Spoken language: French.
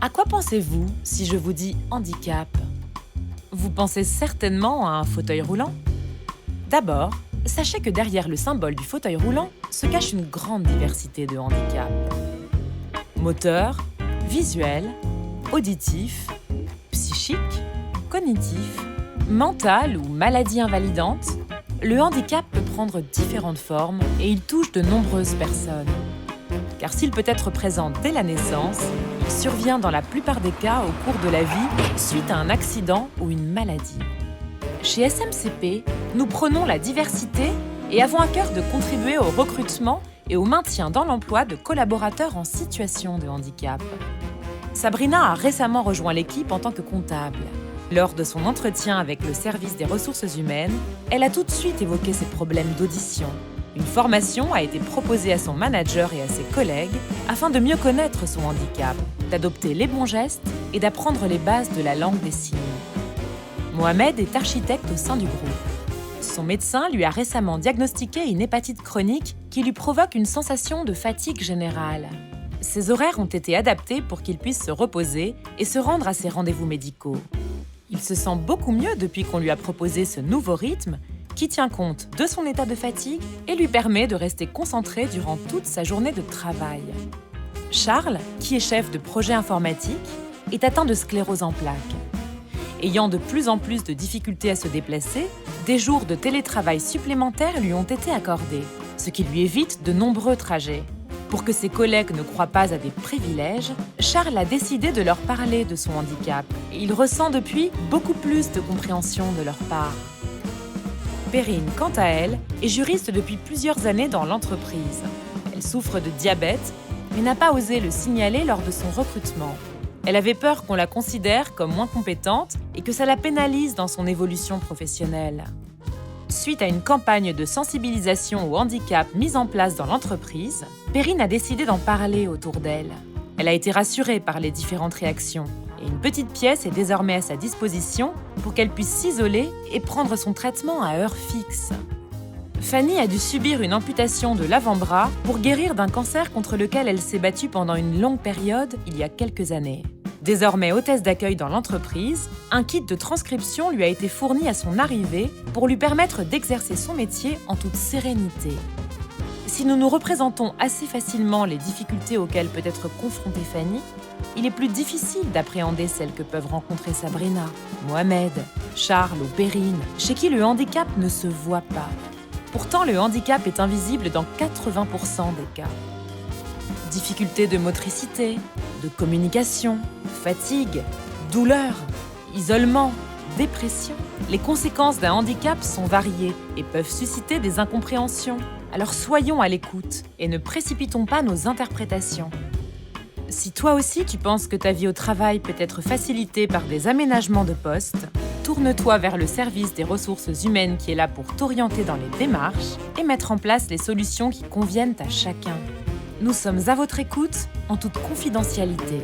À quoi pensez-vous si je vous dis handicap? Vous pensez certainement à un fauteuil roulant. D'abord, sachez que derrière le symbole du fauteuil roulant se cache une grande diversité de handicaps. Moteur, visuel, auditif, psychique, cognitif, mental ou maladie invalidante, le handicap peut prendre différentes formes et il touche de nombreuses personnes. Car s'il peut être présent dès la naissance, il survient dans la plupart des cas au cours de la vie suite à un accident ou une maladie. Chez SMCP, nous prônons la diversité et avons à cœur de contribuer au recrutement et au maintien dans l'emploi de collaborateurs en situation de handicap. Sabrina a récemment rejoint l'équipe en tant que comptable. Lors de son entretien avec le service des ressources humaines, elle a tout de suite évoqué ses problèmes d'audition. Une formation a été proposée à son manager et à ses collègues afin de mieux connaître son handicap, d'adopter les bons gestes et d'apprendre les bases de la langue des signes. Mohamed est architecte au sein du groupe. Son médecin lui a récemment diagnostiqué une hépatite chronique qui lui provoque une sensation de fatigue générale. Ses horaires ont été adaptés pour qu'il puisse se reposer et se rendre à ses rendez-vous médicaux. Il se sent beaucoup mieux depuis qu'on lui a proposé ce nouveau rythme qui tient compte de son état de fatigue et lui permet de rester concentré durant toute sa journée de travail. Charles, qui est chef de projet informatique, est atteint de sclérose en plaques. Ayant de plus en plus de difficultés à se déplacer, des jours de télétravail supplémentaires lui ont été accordés, ce qui lui évite de nombreux trajets. Pour que ses collègues ne croient pas à des privilèges, Charles a décidé de leur parler de son handicap et il ressent depuis beaucoup plus de compréhension de leur part. Perrine, quant à elle, est juriste depuis plusieurs années dans l'entreprise. Elle souffre de diabète, mais n'a pas osé le signaler lors de son recrutement. Elle avait peur qu'on la considère comme moins compétente et que ça la pénalise dans son évolution professionnelle. Suite à une campagne de sensibilisation au handicap mise en place dans l'entreprise, Perrine a décidé d'en parler autour d'elle. Elle a été rassurée par les différentes réactions et une petite pièce est désormais à sa disposition pour qu'elle puisse s'isoler et prendre son traitement à heure fixe. Fanny a dû subir une amputation de l'avant-bras pour guérir d'un cancer contre lequel elle s'est battue pendant une longue période il y a quelques années. Désormais hôtesse d'accueil dans l'entreprise, un kit de transcription lui a été fourni à son arrivée pour lui permettre d'exercer son métier en toute sérénité. Si nous nous représentons assez facilement les difficultés auxquelles peut être confrontée Fanny, il est plus difficile d'appréhender celles que peuvent rencontrer Sabrina, Mohamed, Charles ou Perrine, chez qui le handicap ne se voit pas. Pourtant, le handicap est invisible dans 80% des cas. Difficultés de motricité, de communication, fatigue, douleur, isolement, dépression. Les conséquences d'un handicap sont variées et peuvent susciter des incompréhensions. Alors soyons à l'écoute et ne précipitons pas nos interprétations. Si toi aussi tu penses que ta vie au travail peut être facilitée par des aménagements de poste, tourne-toi vers le service des ressources humaines qui est là pour t'orienter dans les démarches et mettre en place les solutions qui conviennent à chacun. Nous sommes à votre écoute en toute confidentialité.